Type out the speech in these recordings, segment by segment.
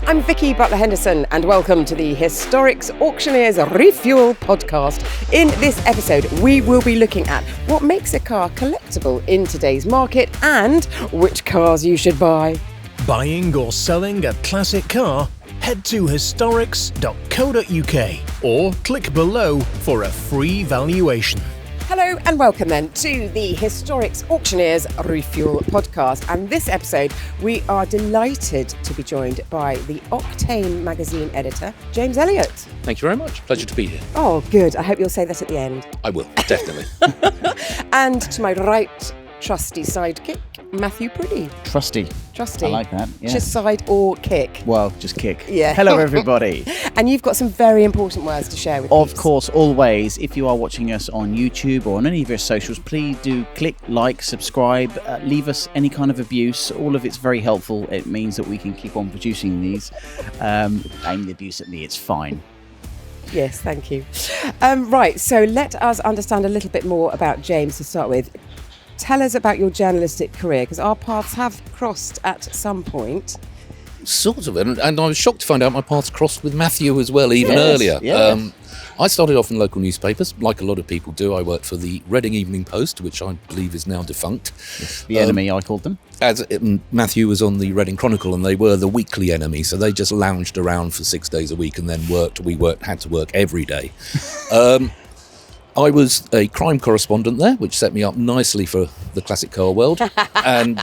I'm Vicki Butler-Henderson and welcome to the Historics Auctioneers Refuel podcast. In this episode, we will be looking at what makes a car collectible in today's market and which cars you should buy. Buying or selling a classic car? Head to historics.co.uk or click below for a free valuation. Hello and welcome then to the Historics Auctioneers Refuel podcast. And this episode, we are delighted to be joined by the Octane magazine editor, James Elliott. Thank you very much. Pleasure to be here. Oh, good. I hope you'll say that at the end. I will, definitely. And to my right, trusty sidekick, Mathew Priddy. Trusty. Trusty. I like that. Yeah. Just side or kick. Well, just kick. Yeah. Hello, everybody. And you've got some very important words to share with us. Of course, always, if you are watching us on YouTube or on any of your socials, please do click like, subscribe, leave us any kind of abuse. All of it's very helpful. It means that we can keep on producing these. Aim the abuse at me, it's fine. Yes, thank you. Right, so let us understand a little bit more about James to start with. Tell us about your journalistic career, because our paths have crossed at some point. Sort of, and I was shocked to find out my paths crossed with Mathew as well, even Yes, earlier. yes. I started off in local newspapers, like a lot of people do. I worked for the Reading Evening Post, which I believe is now defunct. The enemy, I called them. Matthew was on the Reading Chronicle, and they were the weekly enemy, so they just lounged around for 6 days a week and then worked. We had to work every day. I was a crime correspondent there, which set me up nicely for the classic car world. And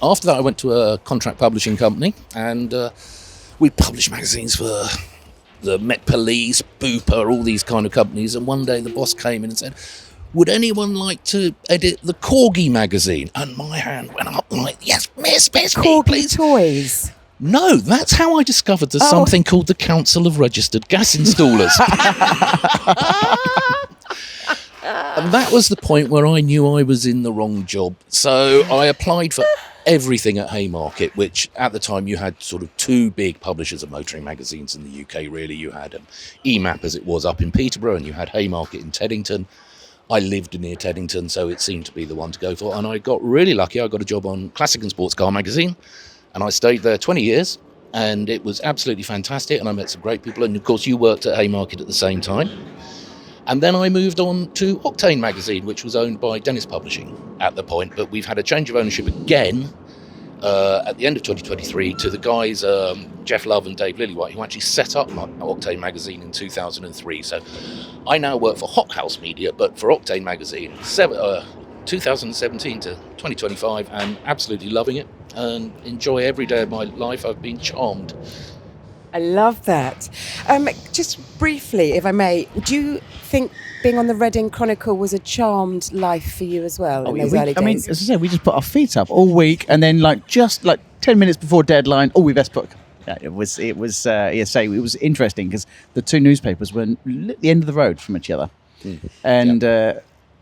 after that, I went to a contract publishing company, and we published magazines for the Met Police, Booper, all these kind of companies. And one day the boss came in and said, would anyone like to edit the Corgi magazine? And my hand went up like, yes, miss, Corgi please. toys. No, that's how I discovered there's something called the Council of Registered Gas Installers. And that was the point where I knew I was in the wrong job. So I applied for everything at Haymarket, which at the time you had sort of two big publishers of motoring magazines in the UK, really. You had EMAP, as it was, up in Peterborough, and you had Haymarket in Teddington. I lived near Teddington, so it seemed to be the one to go for. And I got really lucky. I got a job on Classic and Sports Car magazine, and I stayed there 20 years, and it was absolutely fantastic, and I met some great people. And, of course, you worked at Haymarket at the same time. And then I moved on to Octane magazine, which was owned by Dennis Publishing at the point. But we've had a change of ownership again at the end of 2023 to the guys, Jeff Love and Dave Lillywhite, who actually set up Octane magazine in 2003. So I now work for Hot House Media, but for Octane magazine, 2017 to 2025, and absolutely loving it and enjoy every day of my life. I've been charmed. I love that. Just briefly, if I may, do you think being on the Reading Chronicle was a charmed life for you as well in those early days? As I said, we just put our feet up all week, and then just 10 minutes before deadline, we best book. Yeah, it was interesting because the two newspapers were at the end of the road from each other, and.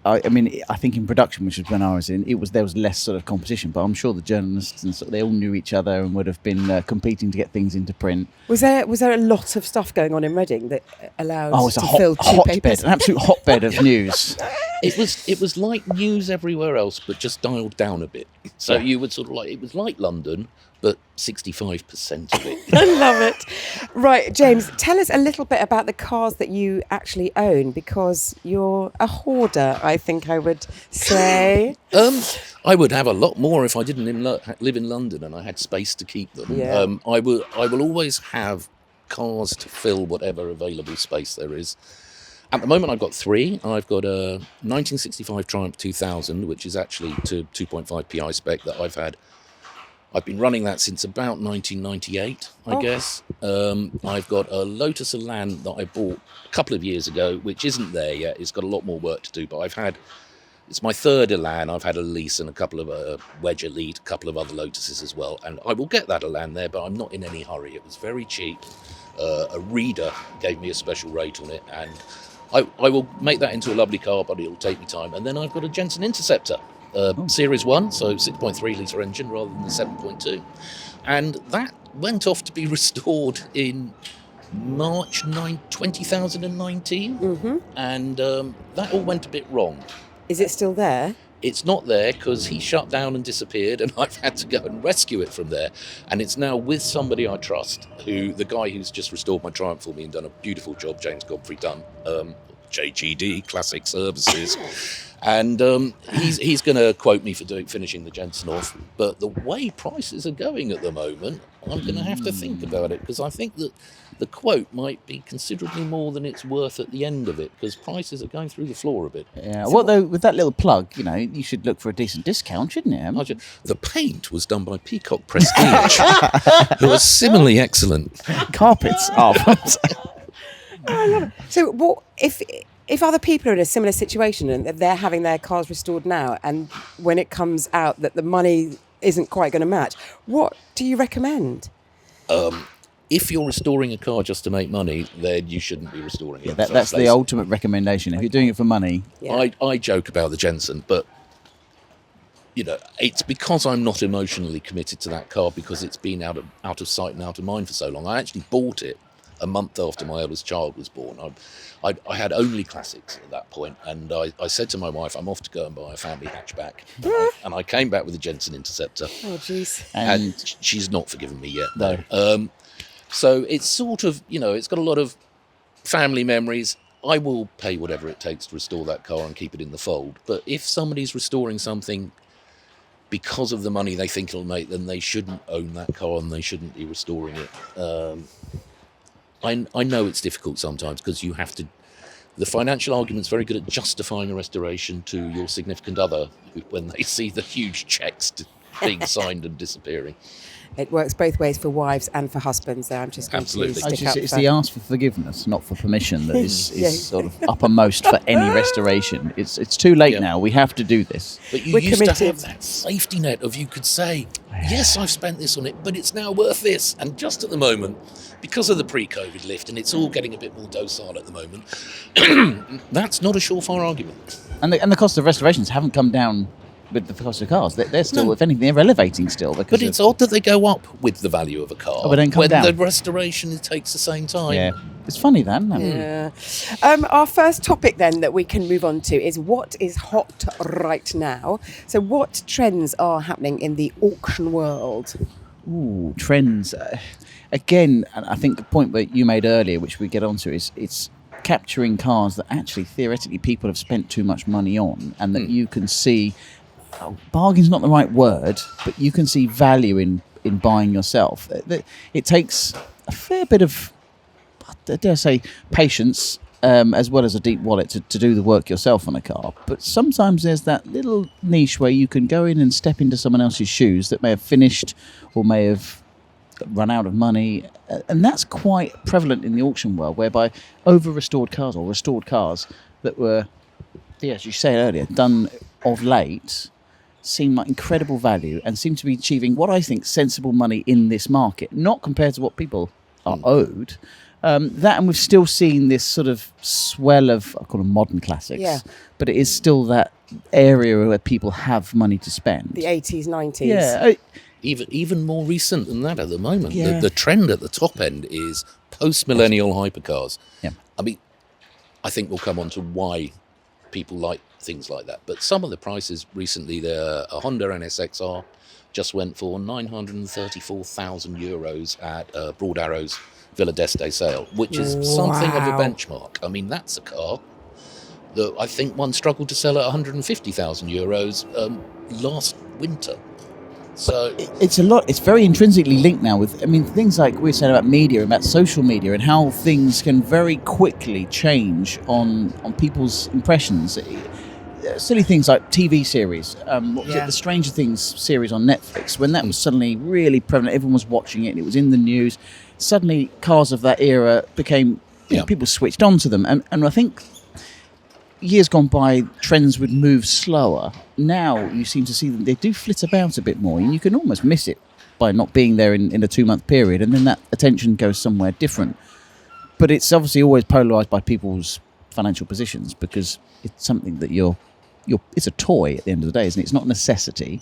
I think in production, which was when I was in, there was less sort of competition, but I'm sure the journalists and they all knew each other and would have been competing to get things into print. Was there a lot of stuff going on in Reading that allowed it's to a fill two papers? An absolute hotbed of news. It was like news everywhere else, but just dialed down a bit. So you would sort of it was like London, but 65% of it. I love it. Right, James, tell us a little bit about the cars that you actually own, because you're a hoarder, I think I would say. I would have a lot more if I didn't live in London and I had space to keep them. Yeah. I will always have cars to fill whatever available space there is. At the moment, I've got three. I've got a 1965 Triumph 2000, which is actually to 2.5 PI spec that I've been running that since about 1998, I guess. I've got a Lotus Elan that I bought a couple of years ago, which isn't there yet. It's got a lot more work to do, but it's my third Elan. I've had a lease and a couple of Wedge Elite, a couple of other Lotuses as well. And I will get that Elan there, but I'm not in any hurry. It was very cheap. A reader gave me a special rate on it, and I will make that into a lovely car, but it'll take me time. And then I've got a Jensen Interceptor. Series 1, so 6.3 litre engine rather than the 7.2. And that went off to be restored in March 2019. And that all went a bit wrong. Is it still there? It's not there because he shut down and disappeared, and I've had to go and rescue it from there. And it's now with somebody I trust, the guy who's just restored my Triumph for me and done a beautiful job, James Godfrey Dunn, JGD, Classic Services. And he's going to quote me for finishing the Jensen off. But the way prices are going at the moment, I'm going to have to think about it, because I think that the quote might be considerably more than it's worth at the end of it, because prices are going through the floor a bit. Yeah. Well, though, with that little plug, you should look for a decent discount, shouldn't you? The paint was done by Peacock Prestige, who are similarly excellent. Carpets are. I love it. So, what if other people are in a similar situation and they're having their cars restored now, and when it comes out that the money isn't quite going to match, what do you recommend? If you're restoring a car just to make money, then you shouldn't be restoring it. Yeah, that's the ultimate recommendation. If you're doing it for money. Yeah. I joke about the Jensen, but it's because I'm not emotionally committed to that car, because it's been out of sight and out of mind for so long. I actually bought it a month after my eldest child was born. I had only classics at that point, and I said to my wife, I'm off to go and buy a family hatchback. And I came back with a Jensen Interceptor. Oh, jeez. And she's not forgiven me yet. No. So it's sort of, it's got a lot of family memories. I will pay whatever it takes to restore that car and keep it in the fold. But if somebody's restoring something because of the money they think it'll make, then they shouldn't own that car and they shouldn't be restoring it. I know it's difficult sometimes, because you have to. The financial argument's very good at justifying a restoration to your significant other when they see the huge checks being signed and disappearing. It works both ways for wives and for husbands. There, I'm just going Absolutely. to stick up It's for... the ask for forgiveness, not for permission, that is sort of uppermost for any restoration. It's too late now. We have to do this. But you We're used committed. to have that safety net of, you could say, yes, I've spent this on it, but it's now worth this. And just at the moment, because of the pre-COVID lift, and it's all getting a bit more docile at the moment, that's not a surefire argument. And the cost of restorations haven't come down with the cost of cars. They're still, if anything, they're elevating still. But it's odd that they go up with the value of a car, but then come when down. the restoration takes the same time. Yeah, it's funny then. Yeah. Our first topic then that we can move on to is what is hot right now. So what trends are happening in the auction world? Ooh, trends. Again, and I think the point that you made earlier, which we get onto, is it's capturing cars that actually theoretically people have spent too much money on, and that you can see. Bargain's not the right word, but you can see value in buying yourself. It takes a fair bit of, I dare say, patience, as well as a deep wallet to do the work yourself on a car. But sometimes there's that little niche where you can go in and step into someone else's shoes that may have finished or may have run out of money. And that's quite prevalent in the auction world, whereby over-restored cars or restored cars that were, as you said earlier, done of late, seem like incredible value and seem to be achieving what I think sensible money in this market, not compared to what people are owed. That, and we've still seen this sort of swell of, I call them modern classics, but it is still that area where people have money to spend. The 80s, 90s. Yeah. Even more recent than that at the moment. The trend at the top end is post-millennial hypercars. Yeah. I mean, I think we'll come on to why people like things like that. But some of the prices recently, a Honda NSXR just went for €934,000 at Broad Arrow's Villa d'Este sale, which is something of a benchmark. I mean, that's a car that I think one struggled to sell at €150,000 last winter. So it's a lot. It's very intrinsically linked now with, things like we were saying about media, about social media, and how things can very quickly change on people's impressions. Silly things like TV series. What was it? The Stranger Things series on Netflix. When that was suddenly really prevalent, everyone was watching it, and it was in the news. Suddenly, cars of that era became, people switched on to them. And I think years gone by, trends would move slower. Now you seem to see them, they do flit about a bit more, and you can almost miss it by not being there in a 2-month period, and then that attention goes somewhere different. But it's obviously always polarised by people's financial positions, because it's something that it's a toy at the end of the day, isn't it? It's not a necessity.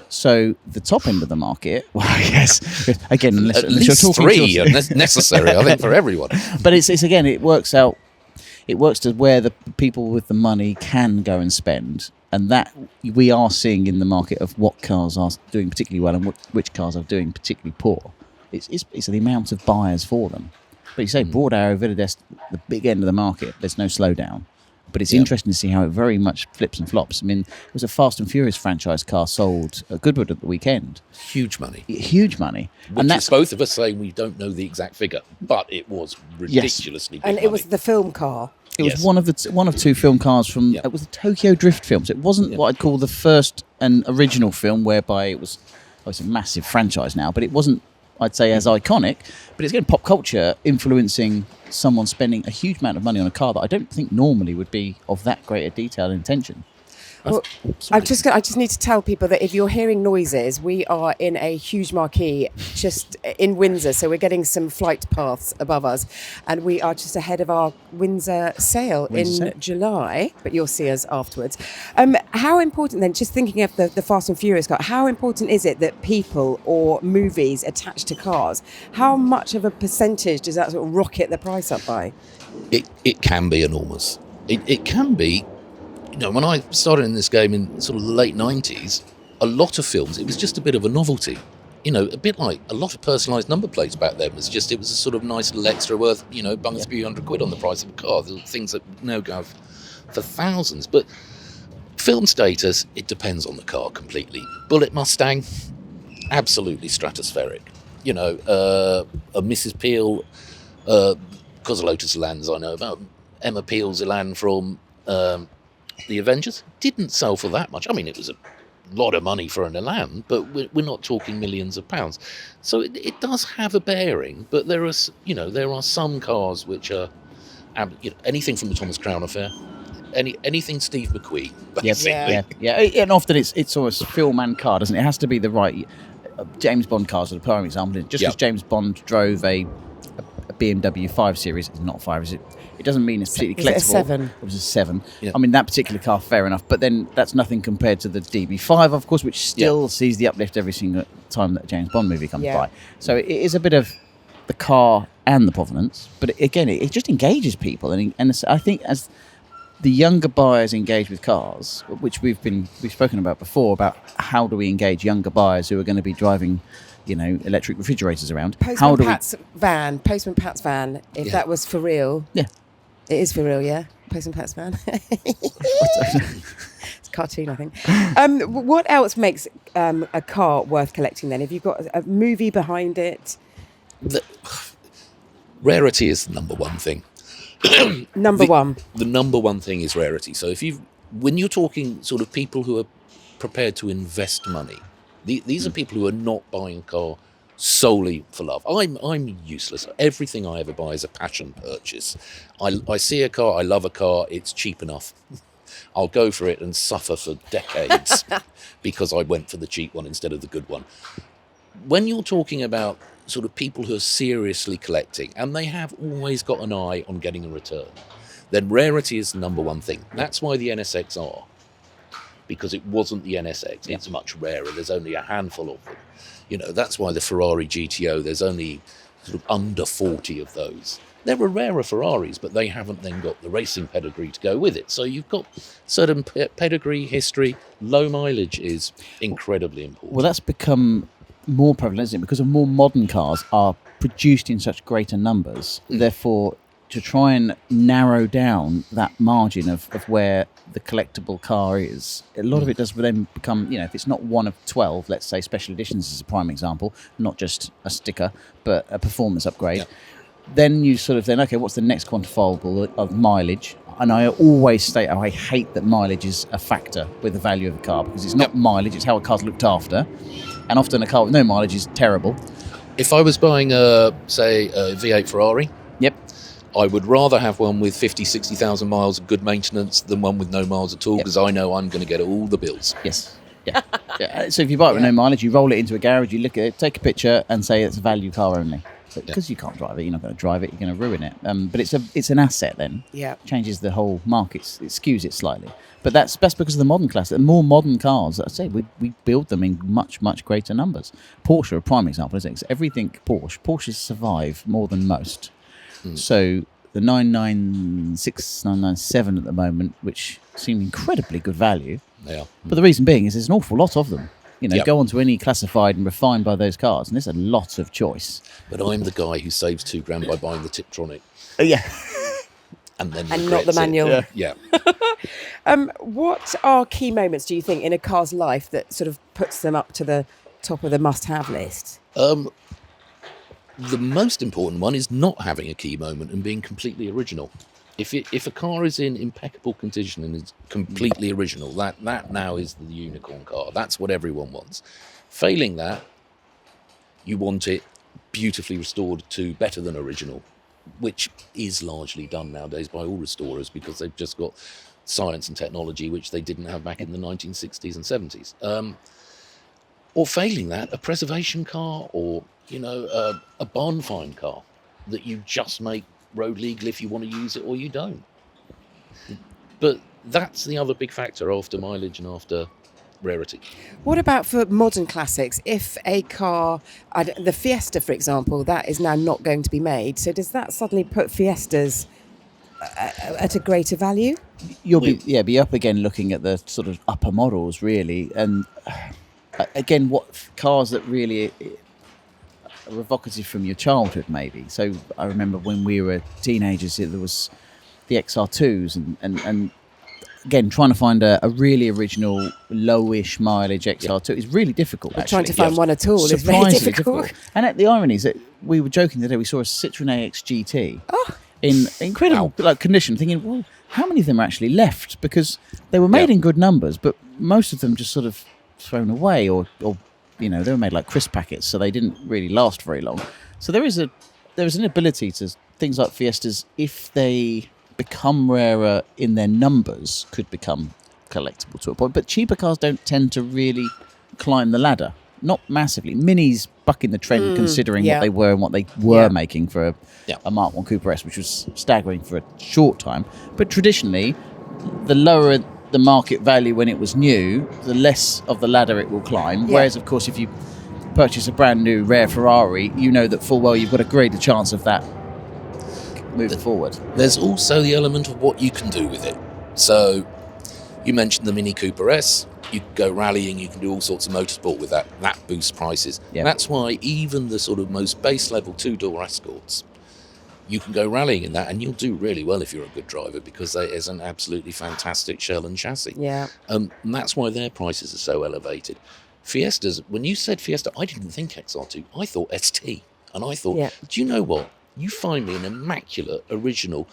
So the top end of the market, well, yes, again, unless you're talking three are necessary, I think, for everyone. But it's again, it works out. It works to where the people with the money can go and spend. And that we are seeing in the market of what cars are doing particularly well and which cars are doing particularly poor. It's the amount of buyers for them. But you say Broad Arrow, Villa d'Este, the big end of the market, there's no slowdown. But it's interesting to see how it very much flips and flops. I mean, there was a Fast and Furious franchise car sold at Goodwood at the weekend. Huge money. Huge money. Which and is both of us saying we don't know the exact figure, but it was ridiculously big And money. it was the film car. It was one of two film cars from it was the Tokyo Drift films. It wasn't what I'd call the first and original film, whereby it's a massive franchise now, but it wasn't, I'd say, as iconic. But it's getting pop culture influencing someone spending a huge amount of money on a car that I don't think normally would be of that great a detail and intention. Well, I just need to tell people that if you're hearing noises, we are in a huge marquee just in Windsor, so we're getting some flight paths above us, and we are just ahead of our Windsor sale in July, but you'll see us afterwards. How important then, just thinking of the Fast and Furious car, how important is it that people or movies attached to cars, how much of a percentage does that sort of rocket the price up by? It can be enormous. It can be. You know, when I started in this game in sort of the late 90s, a lot of films, it was just a bit of a novelty. You know, a bit like a lot of personalised number plates back then. It was a sort of nice little extra worth, bunks a few £100 on the price of a car. The things that now go for thousands. But film status, it depends on the car completely. Bullet Mustang, absolutely stratospheric. You know, a Mrs. Peel, because of Lotus Elans I know about, Emma Peel's Elan from... The Avengers didn't sell for that much. I mean, it was a lot of money for an Elan, but we're not talking millions of pounds. So it does have a bearing, but there are some cars which are, anything from the Thomas Crown affair, anything Steve McQueen, basically. Yeah. And often it's almost film and car, doesn't it? It has to be the right. James Bond cars are the prime example. Just because James Bond drove a BMW 5 Series, it's not 5, is it? It doesn't mean it's particularly collectible. Was it a 7? It was a 7. Yeah. I mean, that particular car, fair enough. But then that's nothing compared to the DB5, of course, which still sees the uplift every single time that a James Bond movie comes by. So it is a bit of the car and the provenance. But again, it just engages people. And I think as the younger buyers engage with cars, which we've spoken about before, about how do we engage younger buyers who are going to be driving electric refrigerators around. Postman Pat's van, if that was for real. Yeah. It is for real, yeah? Postman Pat's van. It's a cartoon, I think. What else makes a car worth collecting then? Have you got a movie behind it? Rarity is the number one thing. Number one. The number one thing is rarity. So when you're talking sort of people who are prepared to invest money, these are people who are not buying a car solely for love. I'm useless. Everything I ever buy is a passion purchase. I see a car, I love a car, it's cheap enough. I'll go for it and suffer for decades because I went for the cheap one instead of the good one. When you're talking about sort of people who are seriously collecting, and they have always got an eye on getting a return, then rarity is the number one thing. That's why the NSXR, because it wasn't the NSX, it's much rarer. There's only a handful of them. That's why the Ferrari GTO, there's only sort of under 40 of those. There are rarer Ferraris, but they haven't then got the racing pedigree to go with it. So you've got certain pedigree, history. Low mileage is incredibly important. Well, that's become more prevalent, isn't it? Because of more modern cars are produced in such greater numbers. Therefore, to try and narrow down that margin of where the collectible car is, a lot of it does then become, if it's not one of 12, let's say special editions is a prime example, not just a sticker, but a performance upgrade, then you sort of okay, what's the next quantifiable of mileage? And I always state, I hate that mileage is a factor with the value of a car, because it's not mileage, it's how a car's looked after. And often a car with no mileage is terrible. If I was buying, say, a V8 Ferrari, I would rather have one with 50, 60,000 miles of good maintenance than one with no miles at all, because I know I'm going to get all the bills. Yes. Yeah. So if you buy it with no mileage, you roll it into a garage, you look at it, take a picture and say it's a value car only. Because you can't drive it, you're not going to drive it, you're going to ruin it. But it's an asset then. Yeah. Changes the whole market, it skews it slightly. But that's because of the modern class. The more modern cars, I say, we build them in much, much greater numbers. Porsche, a prime example, isn't it? Everything Porsches survive more than most. So the 996, 997 at the moment, which seem incredibly good value, They are. But the reason being is there's an awful lot of them. You know, Yep. go onto any classified and refined by those cars, and there's a lot of choice. But I'm the guy who saves £2,000 by buying the Tiptronic Yeah. and then And not the regrets it. manual. Yeah. What are key moments, do you think, in a car's life that sort of puts them up to the top of the must-have list? The most important one is not having a key moment and being completely original. If a car is in impeccable condition and is completely original, that now is the unicorn car. That's what everyone wants. Failing that, you want it beautifully restored to better than original, which is largely done nowadays by all restorers because they've just got science and technology which they didn't have back in the 1960s and 70s. Or failing that, a preservation car or, a barn find car that you just make road legal if you want to use it or you don't. But that's the other big factor after mileage and after rarity. What about for modern classics? If a car, the Fiesta, for example, that is now not going to be made, so does that suddenly put Fiestas at a greater value? You'll be up again looking at the sort of upper models, really. And again, what cars that really are evocative from your childhood, maybe. So I remember when we were teenagers, there was the XR2s and again, trying to find a really original, lowish mileage XR2 is really difficult. Well, actually. trying to find one at all is very Surprisingly difficult. And the irony is that we were joking today, we saw a Citroen AX GT in incredible condition, thinking, well, how many of them are actually left? Because they were made in good numbers, but most of them just sort of thrown away or they were made like crisp packets, so they didn't really last very long. So there is an ability to things like Fiestas, if they become rarer in their numbers, could become collectible to a point. But cheaper cars don't tend to really climb the ladder, not massively. Minis bucking the trend, considering what they were and what they were making for a Mark 1 Cooper S, which was staggering for a short time. But traditionally, the lower the market value when it was new, the less of the ladder it will climb. Whereas, of course, if you purchase a brand new rare Ferrari, you know that full well you've got a greater chance of that moving forward. There's also the element of what you can do with it. So you mentioned the Mini Cooper S. You can go rallying, you can do all sorts of motorsport with that. That boosts prices. Yeah. That's why even the sort of most base level two-door Escorts, you can go rallying in that and you'll do really well if you're a good driver because there is an absolutely fantastic shell and chassis. Yeah. And that's why their prices are so elevated. Fiestas, when you said Fiesta, I didn't think XR2. I thought ST. And I thought, do you know what? You find me an immaculate, original,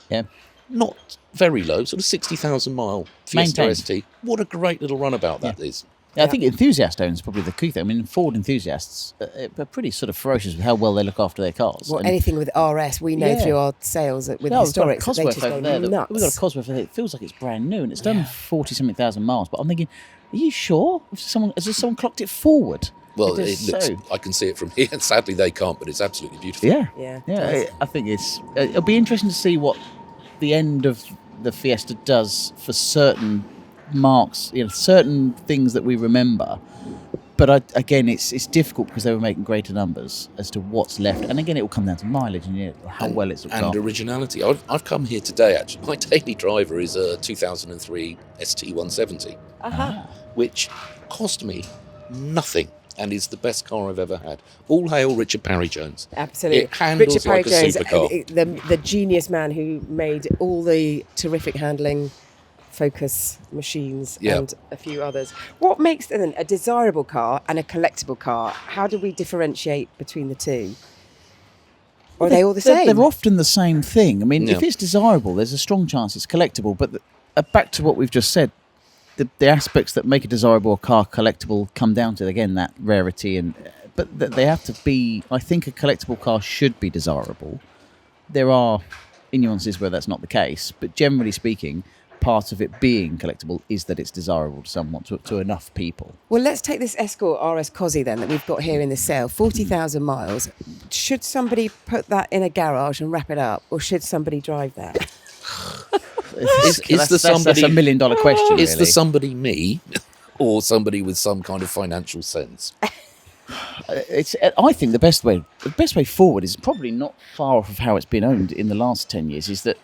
not very low, sort of 60,000 mile Fiesta Maintained. ST. What a great little runabout that is. Yeah, I think enthusiast owns probably the key thing. I mean, Ford enthusiasts are pretty sort of ferocious with how well they look after their cars. Well, And anything with RS, we know through our sales with we've got a historics, that they Cosworth just go over there. nuts. We've got a Cosworth that it feels like it's brand new and it's done 40-something thousand miles. But I'm thinking, are you sure? Has someone clocked it forward? Well, It is it looks, so- I can see it from here. Sadly, they can't, but it's absolutely beautiful. Yeah. Yeah, it Yeah. does. I think it'll be interesting to see what the end of the Fiesta does for certain marks, certain things that we remember. But again, it's difficult because they were making greater numbers as to what's left. And again, it will come down to mileage and how well it's looked And after. originality. I've come here today, actually. My daily driver is a 2003 ST170, which cost me nothing and is the best car I've ever had. All hail Richard Parry Jones. Absolutely. It handles Richard Parry like a Jones, supercar. the genius man who made all the terrific handling Focus machines and a few others. What makes then a desirable car and a collectible car? How do we differentiate between the two? Or are they all the same? They're often the same thing. I mean, Yeah. if it's desirable, there's a strong chance it's collectible. But back to what we've just said, the aspects that make a desirable car collectible come down to, again, that rarity. But they have to be, I think a collectible car should be desirable. There are nuances where that's not the case. But generally speaking, part of it being collectible is that it's desirable to someone, to enough people. Well, let's take this Escort RS Cosy then that we've got here in the sale, 40,000 miles. Should somebody put that in a garage and wrap it up, or should somebody drive that? That's a $1 million question. Is really. the somebody me or somebody with some kind of financial sense? I think the best way forward is probably not far off of how it's been owned in the last 10 years. Is that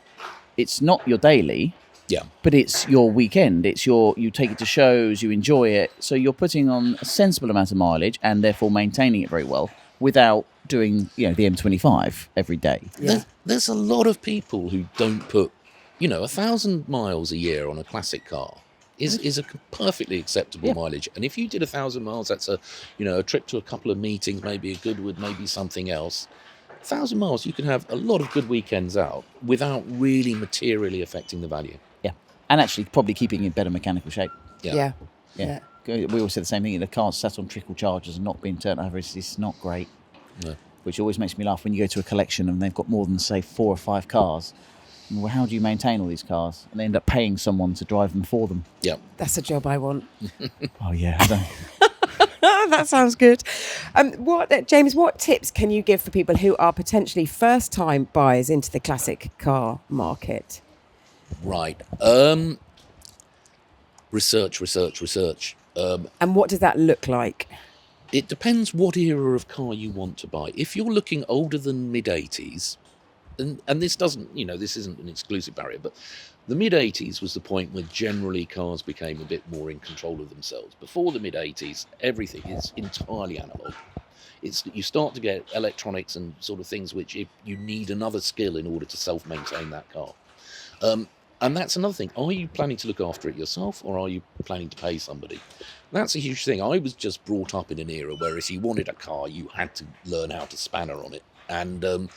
it's not your daily, Yeah. But it's your weekend. You take it to shows, you enjoy it. So you're putting on a sensible amount of mileage and therefore maintaining it very well without doing, the M25 every day. Yeah. There's a lot of people who don't put, 1,000 miles a year on a classic car is a perfectly acceptable mileage. And if you did 1,000 miles, that's a trip to a couple of meetings, maybe a Goodwood, maybe something else. 1,000 miles, you can have a lot of good weekends out without really materially affecting the value. Yeah. And actually probably keeping in better mechanical shape. Yeah. We always say the same thing. The car's sat on trickle chargers and not being turned over. It's not great. No. Which always makes me laugh when you go to a collection and they've got more than, say, 4 or 5 cars. Well, how do you maintain all these cars? And they end up paying someone to drive them for them. Yeah. That's a job I want. Oh, yeah. That sounds good. James, what tips can you give for people who are potentially first-time buyers into the classic car market? Right. Research. And what does that look like? It depends what era of car you want to buy. If you're looking older than mid-80s, and this doesn't, this isn't an exclusive barrier, but the mid-80s was the point where generally cars became a bit more in control of themselves. Before the mid-80s, everything is entirely analog. You start to get electronics and sort of things which you need another skill in order to self-maintain that car. And that's another thing. Are you planning to look after it yourself, or are you planning to pay somebody? That's a huge thing. I was just brought up in an era where if you wanted a car, you had to learn how to spanner on it. And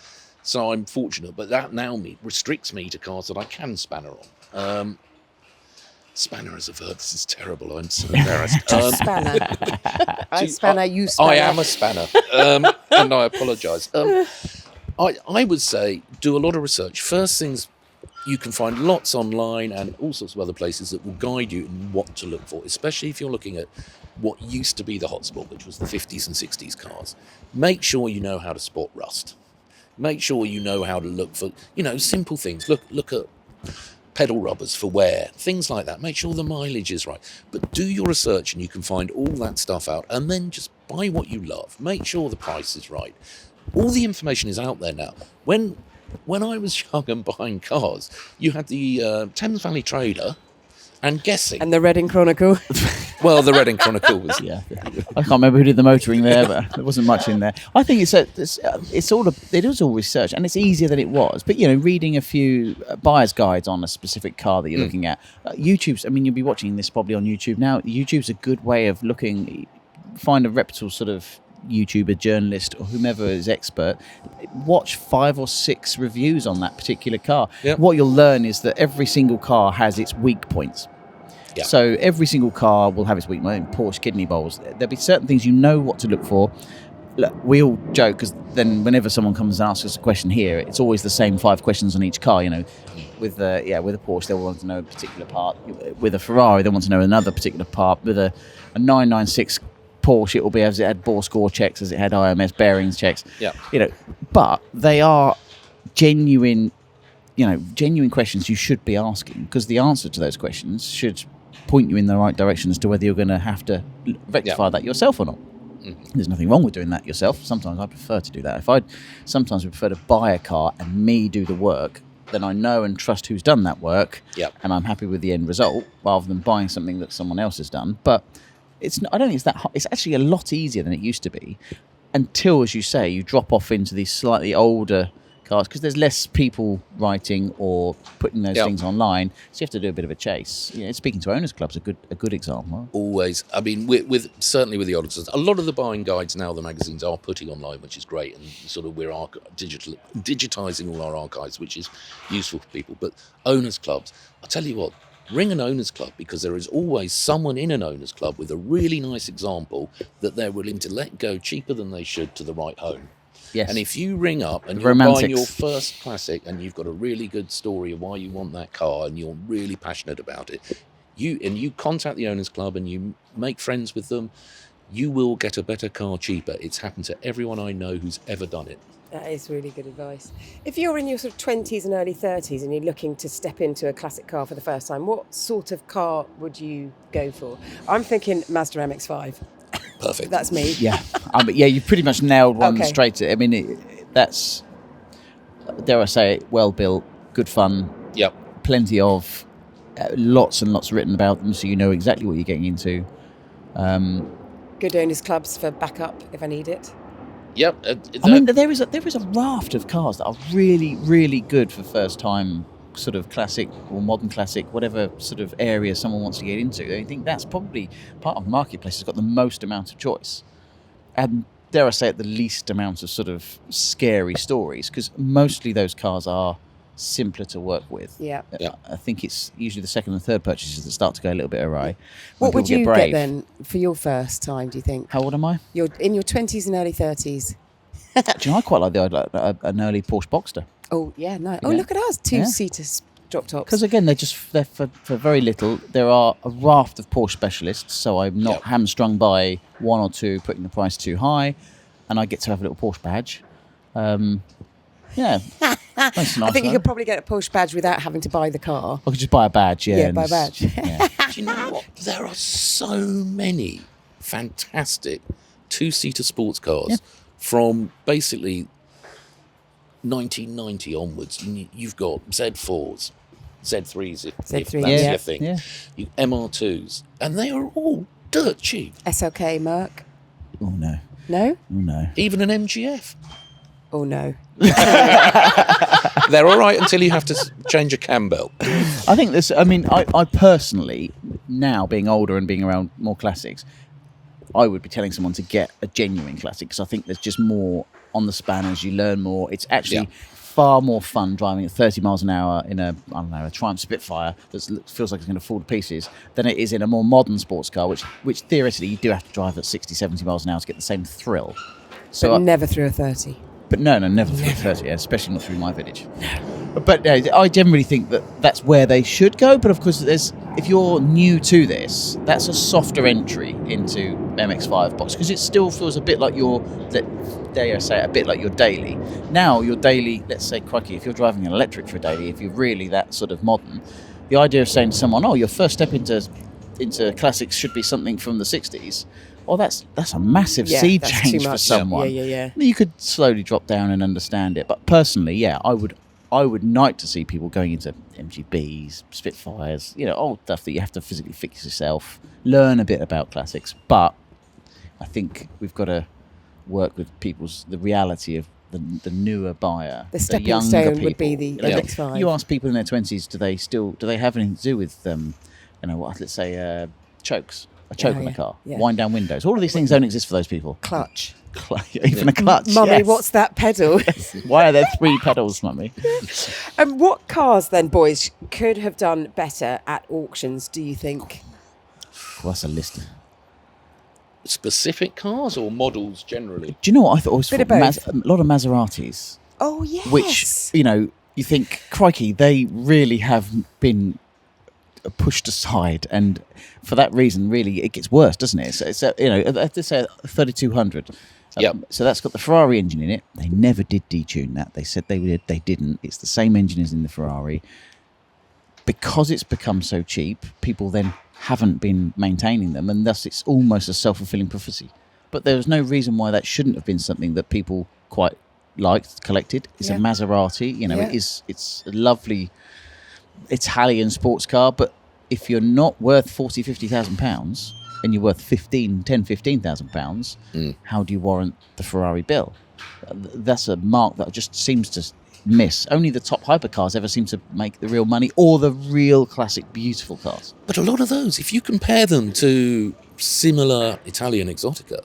so I'm fortunate, but that now restricts me to cars that I can spanner on. Spanner as a verb, this is terrible. I'm so embarrassed. Spanner. I spanner, you spanner. I am a spanner, and I apologise. I would say do a lot of research. First things, you can find lots online and all sorts of other places that will guide you in what to look for, especially if you're looking at what used to be the hotspot, which was the 50s and 60s cars. Make sure you know how to spot rust. Make sure you know how to look for, simple things. Look at pedal rubbers for wear, things like that. Make sure the mileage is right. But do your research and you can find all that stuff out, and then just buy what you love. Make sure the price is right. All the information is out there now. When I was young and buying cars, you had the Thames Valley Trader and Guessing. And the Reading Chronicle. Well, the Reading Chronicle was... Yeah. I can't remember who did the motoring there, but there wasn't much in there. I think it is all research, and it's easier than it was. But, reading a few buyer's guides on a specific car that you're looking at. YouTube's, you'll be watching this probably on YouTube now. YouTube's a good way of looking, find a reputable sort of YouTuber, journalist, or whomever is expert, watch 5 or 6 reviews on that particular car. Yep. What you'll learn is that every single car has its weak points. Yeah. So every single car will have its weak point. Porsche kidney bowls. There'll be certain things what to look for. Look, we all joke because then whenever someone comes and asks us a question here, it's always the same 5 questions on each car. With a Porsche, they'll want to know a particular part. With a Ferrari, they want to know another particular part. With a 996 Porsche, it will be as it had bore score checks, as it had IMS bearings checks. Yeah. But they are genuine questions you should be asking, because the answer to those questions should point you in the right direction as to whether you're going to have to rectify that yourself or not. There's nothing wrong with doing that yourself. Sometimes I prefer to do that. Sometimes I prefer to buy a car and me do the work, then I know and trust who's done that work, and I'm happy with the end result, rather than buying something that someone else has done. But I don't think it's that hard. It's actually a lot easier than it used to be, until, as you say, you drop off into these slightly older cars, because there's less people writing or putting those things online, so you have to do a bit of a chase. Speaking to owners clubs, a good example. Always. With certainly with the auditors, a lot of the buying guides now, the magazines are putting online, which is great, and sort of we're digitizing all our archives, which is useful for people. But owners clubs, I tell you what, ring an owners club, because there is always someone in an owners club with a really nice example that they're willing to let go cheaper than they should to the right home. Yes. And if you ring up and you're buying your first classic and you've got a really good story of why you want that car and you're really passionate about it, you contact the owners club and you make friends with them, you will get a better car cheaper. It's happened to everyone I know who's ever done it. That is really good advice. If you're in your sort of 20s and early 30s and you're looking to step into a classic car for the first time, what sort of car would you go for? I'm thinking Mazda MX-5. Perfect. That's me. Yeah. You pretty much nailed one straight. That's, dare I say it, well built, good fun. Yep. Plenty of lots and lots written about them, so you know exactly what you're getting into. Good owners clubs for backup if I need it. Yep. I mean, there is a raft of cars that are really, really good for first time sort of classic or modern classic, whatever sort of area someone wants to get into. I think that's probably part of Marketplace has got the most amount of choice. And dare I say it, the least amount of sort of scary stories, because mostly those cars are simpler to work with. Yeah. I think it's usually the second and third purchases that start to go a little bit awry. What would you get then for your first time, do you think? How old am I? You're in your 20s and early 30s. Do you know, I quite like an early Porsche Boxster. Oh, yeah, no. Oh, look at us, two-seater drop tops. Because again, they're for very little. There are a raft of Porsche specialists, so I'm not hamstrung by one or two putting the price too high, and I get to have a little Porsche badge. That's nice. I think you could probably get a Porsche badge without having to buy the car. I could just buy a badge, Yeah, buy a badge. Yeah. Do you know what? There are so many fantastic two-seater sports cars from basically 1990 onwards. You've got Z4s, Z3s if that's your thing. Yeah. MR2s, and they are all dirt cheap. SLK, Merc. Oh no. No? Oh no. Even an MGF. Oh no. They're all right until you have to change a cam belt. I think this. I mean, I personally, now being older and being around more classics, I would be telling someone to get a genuine classic, because I think there's just more on the spanners. You learn more. It's actually far more fun driving at 30 miles an hour in a Triumph Spitfire that feels like it's going to fall to pieces than it is in a more modern sports car, which theoretically you do have to drive at 60, 70 miles an hour to get the same thrill. So but never through a 30. But no, never through 30, especially not through my vintage. But I generally think that that's where they should go. But of course, if you're new to this, that's a softer entry into MX-5 box, because it still feels a bit like your daily. Now, your daily, let's say, crikey, if you're driving an electric for a daily, if you're really that sort of modern, the idea of saying to someone, your first step into classics should be something from the 60s, that's a massive sea change for someone. Yeah. You could slowly drop down and understand it. But personally, I would like to see people going into MGBs, Spitfires, old stuff that you have to physically fix yourself, learn a bit about classics. But I think we've got to work with the reality of the newer buyer. The stepping stone would be the MX-5. You ask people in their 20s, do they have anything to do with, let's say, chokes? A choke on the car, wind down windows. All of these things don't exist for those people. Clutch. Even a clutch. Mummy, what's that pedal? Why are there 3 pedals, Mummy? What cars then, boys, could have done better at auctions, do you think? Well, that's a list. Specific cars or models generally? Do you know what I thought? Always Bit of both. A lot of Maseratis. Oh, yes. Which, you think, crikey, they really have been pushed aside, and for that reason, really, it gets worse, doesn't it? So it's let's say 3200. So that's got the Ferrari engine in it. They never did detune that. They said they did. They didn't. It's the same engine as in the Ferrari. Because it's become so cheap, people then haven't been maintaining them, and thus it's almost a self-fulfilling prophecy. But there's no reason why that shouldn't have been something that people quite liked, collected. It's a Maserati. It's a lovely Italian sports car, but if you're not worth 40,000, 50,000 pounds and you're worth 15,000 pounds, how do you warrant the Ferrari bill? That's a mark that just seems to miss. Only the top hypercars ever seem to make the real money, or the real classic beautiful cars. But a lot of those, if you compare them to similar Italian Exotica,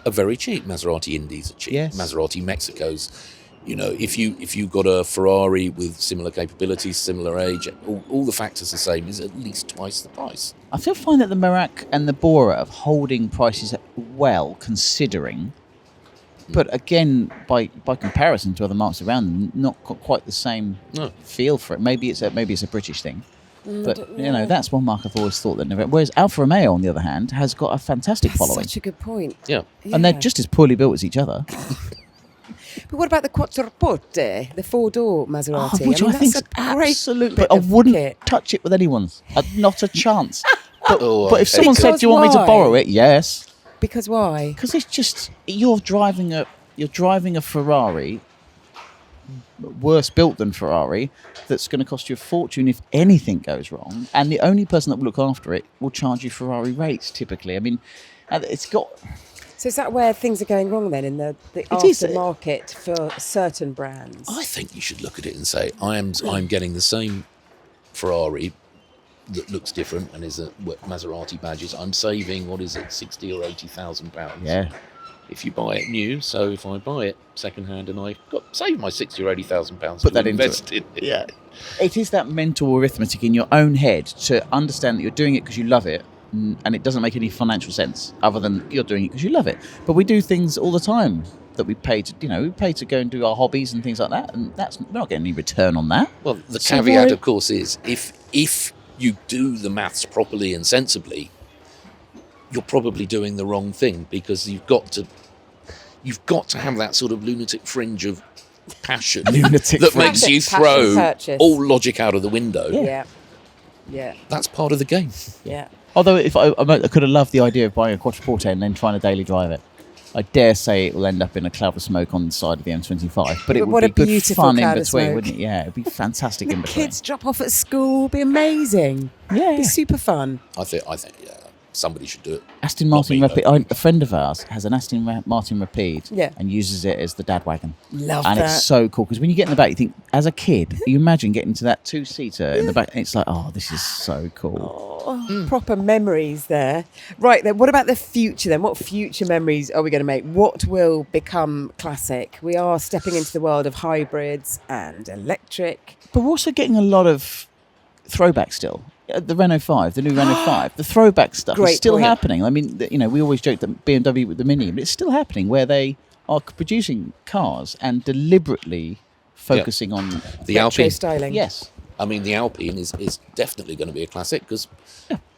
are very cheap. Maserati Indies are cheap. Yes. Maserati Mexicos. If you got a Ferrari with similar capabilities, similar age, all the factors the same, is at least twice the price. I still find that the Merak and the Bora are holding prices well, considering. But again, by comparison to other marques around them, not got quite the same feel for it. Maybe it's a British thing. But that's one marque I've always thought that never. Whereas Alfa Romeo, on the other hand, has got a fantastic following. Such a good point. Yeah. And they're just as poorly built as each other. But what about the Quattroporte, the 4-door Maserati? Which I think is absolutely. But I wouldn't touch it with anyone's. Not a chance. But if someone said, "Do you want me to borrow it?" Yes. Because why? Because it's just you're driving a Ferrari worse built than Ferrari that's going to cost you a fortune if anything goes wrong, and the only person that will look after it will charge you Ferrari rates typically. I mean, it's got... So is that where things are going wrong then in the aftermarket for certain brands? I think you should look at it and say, I'm getting the same Ferrari that looks different and is a Maserati badges. I'm saving, what is it, 60 or 80,000 pounds. Yeah. If you buy it new, so if I buy it second hand and I save my 60 or 80,000 pounds, put that invest into in it. Yeah. It is that mental arithmetic in your own head to understand that you're doing it because you love it, and it doesn't make any financial sense other than you're doing it because you love it. But we do things all the time that we pay to go and do our hobbies and things like that, and we're not getting any return on that. Well, the caveat, of course, is if you do the maths properly and sensibly, you're probably doing the wrong thing, because you've got to have that sort of lunatic fringe of passion that makes you throw all logic out of the window. Yeah. That's part of the game. Yeah. Although if I could have loved the idea of buying a Quattroporte and then trying to daily drive it. I dare say it will end up in a cloud of smoke on the side of the M25, but it would be good fun in between, wouldn't it? Yeah, it'd be fantastic in between. Kids drop off at school, it'd be amazing. Yeah, it'd be super fun. I think somebody should do it. Aston Martin Rapide. A friend of ours has an Aston Martin Rapide, yeah, and uses it as the dad wagon. Love and that. It's so cool because when you get in the back, you think, as a kid, you imagine getting to that two-seater in the back, and it's like, oh, this is so cool. Proper memories there. Right then, what about the future then? What future memories are we going to make? What will become classic? We are stepping into the world of hybrids and electric. But we're also getting a lot of throwback still. The Renault 5, the new Renault 5, the throwback stuff is still happening. I mean, we always joke that BMW with the Mini, but it's still happening where they are producing cars and deliberately focusing on the Alpine styling. Yes. I mean, the Alpine is definitely going to be a classic because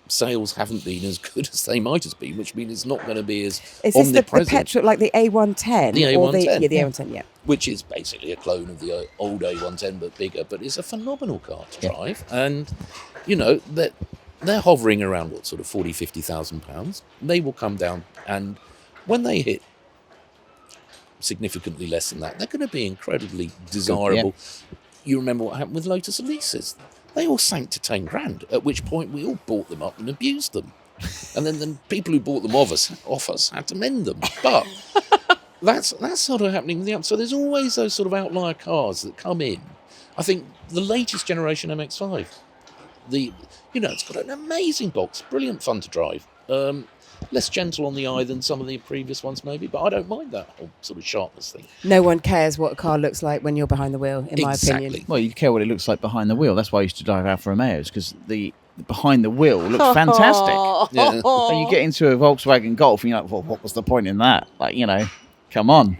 sales haven't been as good as they might have been, which means it's not going to be as omnipresent. Is this the petrol, like the A110? The A110. The A110, yeah. Which is basically a clone of the old A110, but bigger. But it's a phenomenal car to drive. And, they're hovering around, sort of 40, 50,000 pounds. They will come down. And when they hit significantly less than that, they're going to be incredibly desirable. Yeah. You remember what happened with Lotus Elises? They all sank to 10 grand, at which point we all bought them up and abused them. And then the people who bought them off us had to mend them. But that's sort of happening with the So there's always those sort of outlier cars that come in. I think the latest generation MX-5, it's got an amazing box, brilliant fun to drive. Less gentle on the eye than some of the previous ones maybe, but I don't mind that whole sort of sharpness thing. No one cares what a car looks like when you're behind the wheel, in my opinion. Well, you care what it looks like behind the wheel. That's why I used to drive Alfa Romeos, because the behind the wheel looks fantastic. Yeah. And you get into a Volkswagen Golf and you're like, well, what was the point in that? Like, come on.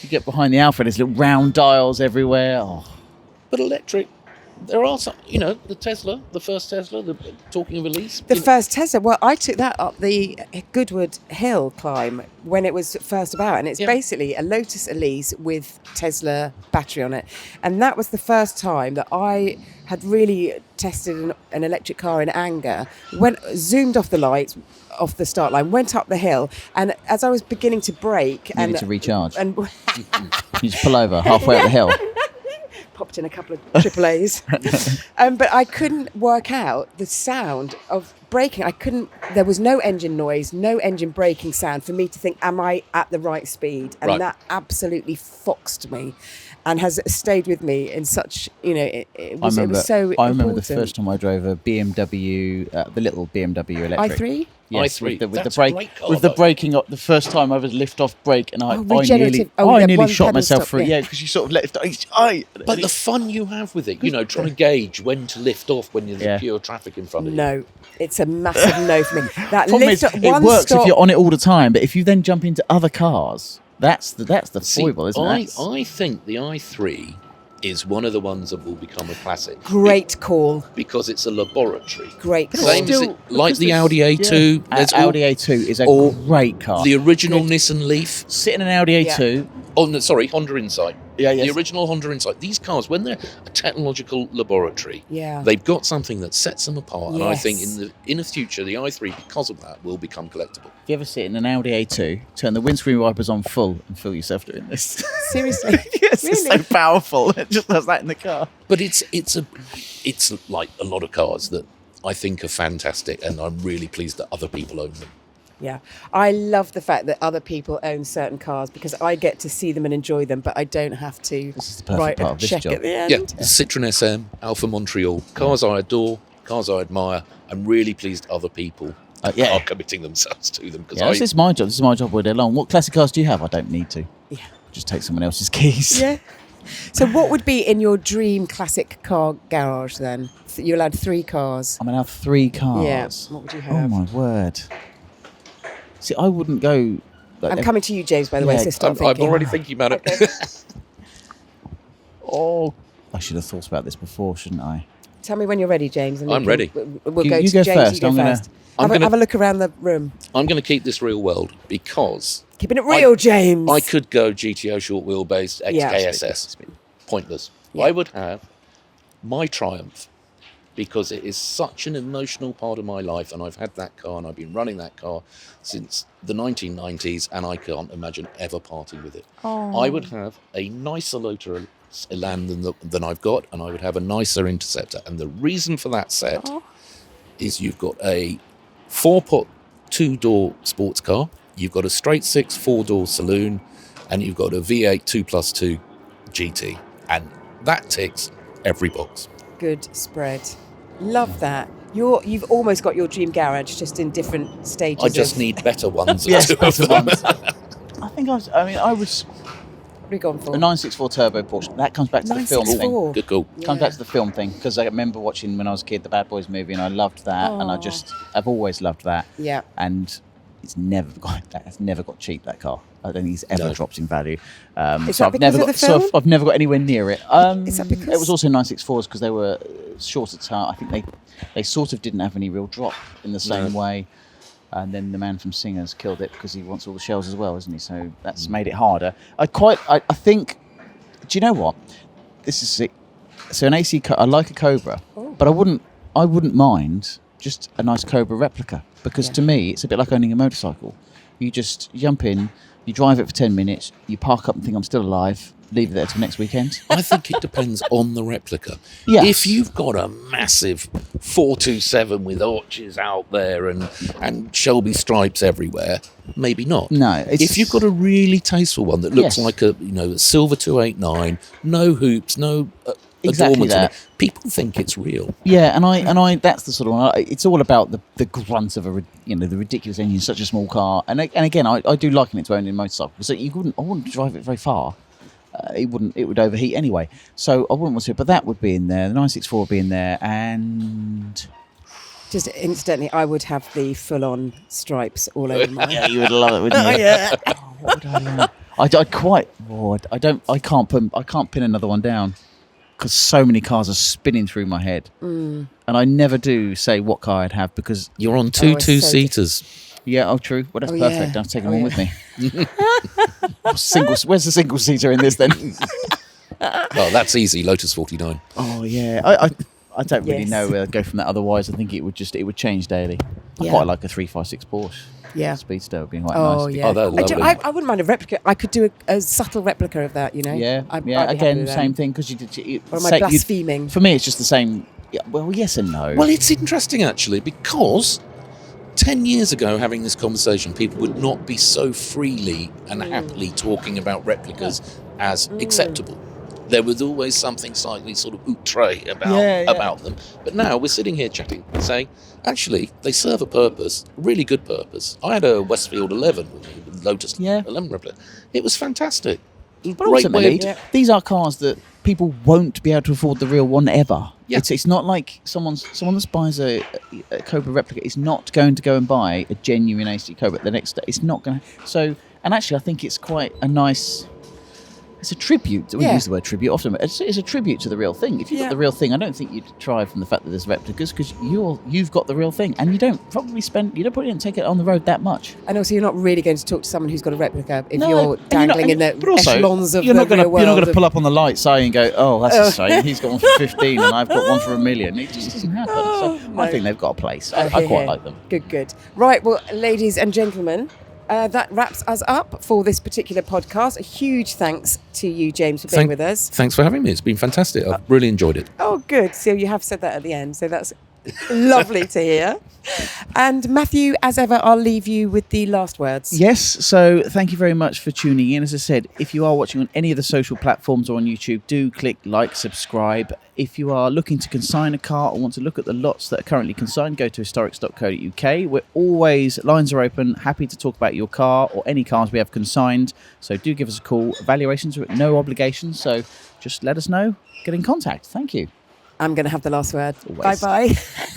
You get behind the Alfa, there's little round dials everywhere. Oh. But electric, there are some, the Tesla, the first Tesla, talking of Elise. The first Tesla, well, I took that up the Goodwood Hill climb when it was first about, and it's basically a Lotus Elise with Tesla battery on it. And that was the first time that I had really tested an electric car in anger, zoomed off the lights, off the start line, went up the hill, and as I was beginning to brake... You needed to recharge. And you just pull over halfway up the hill. Popped in a couple of AAAs. But I couldn't work out the sound of braking. There was no engine noise, no engine braking sound for me to think, am I at the right speed? And that absolutely foxed me and has stayed with me in such, it was so I remember important. the first time I drove a BMW, the little BMW electric. i3? Yes, i3. with the braking up. The first time I was lift off brake, and I regenerative. nearly shot myself through. Yeah, because you sort of let But the fun you have with it, trying to gauge when to lift off when there's pure traffic in front of you. No, it's a massive no for me. That lift up, it works if you're on it all the time, but if you then jump into other cars, that's the foible, isn't it? I think the i3 is one of the ones that will become a classic. Great call. Because it's a laboratory. Great call. Like the Audi A2. Audi A2 is a great car. The original Nissan Leaf. Sit in an Audi A2, Oh, no, sorry, Honda Insight. Yeah, yes. The original Honda Insight. These cars, when they're a technological laboratory, Yeah. they've got something that sets them apart. And I think Yes. in the future, the i3, because of that, will become collectible. If you ever sit in an Audi A2, turn the windscreen wipers on full and feel yourself doing this. Seriously? Yes, it's Really? so powerful. It just does that in the car. But it's like a lot of cars that I think are fantastic, and I'm really pleased that other people own them. Yeah, I love the fact that other people own certain cars because I get to see them and enjoy them, but I don't have to This is the perfect write part a of this check job. at the end. Yeah, Citroen SM, Alfa Montreal, cars I adore, cars I admire. I'm really pleased other people Yeah. are committing themselves to them. Yeah, this is my job. This is my job all day long. What classic cars do you have? I don't need to. Yeah. Just take someone else's keys. Yeah. So what would be in your dream classic car garage then? You're allowed 3 cars. I'm going to have 3 cars. Yeah. What would you Oh, have? my word. See, I wouldn't go... Like, I'm coming to you, James, by the way, Yeah, so stop I'm thinking. already thinking about it. Okay. Oh, I should have thought about this before, shouldn't I? Tell me when you're ready, James. And I'm ready. We'll You- go you to go James, first. you go I'm gonna- first. I'm gonna- Have a look around the room. I'm going to keep this real world because Keeping it real, James. I could go GTO short wheelbase Yeah. XKSS. Pointless. Yeah. I would have my Triumph because it is such an emotional part of my life, and I've had that car and I've been running that car since the 1990s, and I can't imagine ever parting with it. I would have a nicer Lotus Elan than I've got, and I would have a nicer Interceptor. And the reason for that set is you've got a 4-pot 2-door sports car, you've got a straight 6 4-door saloon, and you've got a V8 2+2 GT, and that ticks every box. Good spread. Love that. You've almost got your dream garage, just in different stages. I just of... need better ones. Yes, two of better them. ones. I think I was What have you gone for? a 964 turbo Porsche. That comes back to the film thing. 964. Good call. Yeah. Comes back to the film thing because I remember watching when I was a kid the Bad Boys movie, and I loved that, and I've always loved that. Yeah. And it's never got cheap, that car. I don't think it's ever No. dropped in value. Is So that I've because never of got the film? I've never got anywhere near it. Is that because- It was also 964s because they were shorter tire. I think they sort of didn't have any real drop in the same way. And then the man from Singers killed it because he wants all the shells as well, isn't he? So that's made it harder. I think. Do you know what? This is it. So an AC. I like a Cobra, but I wouldn't mind just a nice Cobra replica because to me it's a bit like owning a motorcycle. You just jump in, you drive it for 10 minutes, you park up and think I'm still alive, leave it there till next weekend. I think it depends on the replica. Yes. If you've got a massive 427 with arches out there and Shelby stripes everywhere, maybe not. No, If you've got a really tasteful one that looks Yes. like a silver 289, no hoops, no Exactly adornments on that. it, people think it's real. Yeah, and I that's the sort of one. It's all about the grunt of the ridiculous engine in such a small car. And again, I do liken it to owning a motorcycle. So I wouldn't drive it very far. It would overheat anyway. So I wouldn't want to. But that would be in there. The 964 would be in there, and Just incidentally, I would have the full-on stripes all over mine. yeah, you would love it, wouldn't you? Yeah. What would I love? I can't pin another one down because so many cars are spinning through my head, and I never do say what car I'd have because You're on two it's so two-seaters. yeah, true. Well, that's Oh, perfect. yeah. I'm taking Oh, one with me. Where's the single seater in this then? Well, that's easy. Lotus 49. Oh yeah, I don't really Yes. know where I'd go from that. Otherwise, I think it would change daily. I Yeah. quite like a 356 Porsche. Yeah. Speedster would be quite Oh, nice. yeah. Oh, they're lovely. I wouldn't mind a replica. I could do a subtle replica of that, Yeah, I'd be yeah. happy Again, with that. same thing because Or am I blaspheming? For me, it's just the same. Yeah, well, yes and no. Well, it's interesting actually because 10 years ago, having this conversation, people would not be so freely and happily talking about replicas as acceptable. There was always something slightly sort of outre about them. But now we're sitting here chatting, saying, actually, they serve a purpose, a really good purpose. I had a Westfield 11, Lotus 11 replica. It was fantastic. It was a But great ultimately, way of these are cars that people won't be able to afford the real one ever. Yeah. It's not like someone that buys a Cobra replica is not going to go and buy a genuine AC Cobra the next day. It's not going to. So, and actually, I think it's quite a nice. It's a tribute. We Yeah. use the word tribute often. It's a tribute to the real thing. If you've Yeah. got the real thing, I don't think you'd try from the fact that there's replicas, because you've got the real thing, and you don't probably take it on the road that much. And also, you're not really going to talk to someone who's got a replica if No, you're and you're not- dangling in the but also, echelons of you're the not gonna, real world. You're not going to of- pull up on the lights and go, oh, that's a shame. He's got one for 15 and I've got one for $1 million. It just doesn't happen. So no. I think they've got a place. I Hear, quite hear. like them. Good. Right, well, ladies and gentlemen, that wraps us up for this particular podcast. A huge thanks to you, James, for being with us. Thanks for having me. It's been fantastic. I've really enjoyed it. Oh, good. So you have said that at the end, so that's lovely to hear. And Matthew, as ever, I'll leave you with the last words. Yes, so thank you very much for tuning in. As I said, if you are watching on any of the social platforms or on YouTube, do click like, subscribe. If you are looking to consign a car or want to look at the lots that are currently consigned, go to historics.co.uk. We're always, lines are open, happy to talk about your car or any cars we have consigned. So do give us a call. Valuations are at no obligation, so just let us know. Get in contact. Thank you. I'm going to have the last word. Always. Bye-bye.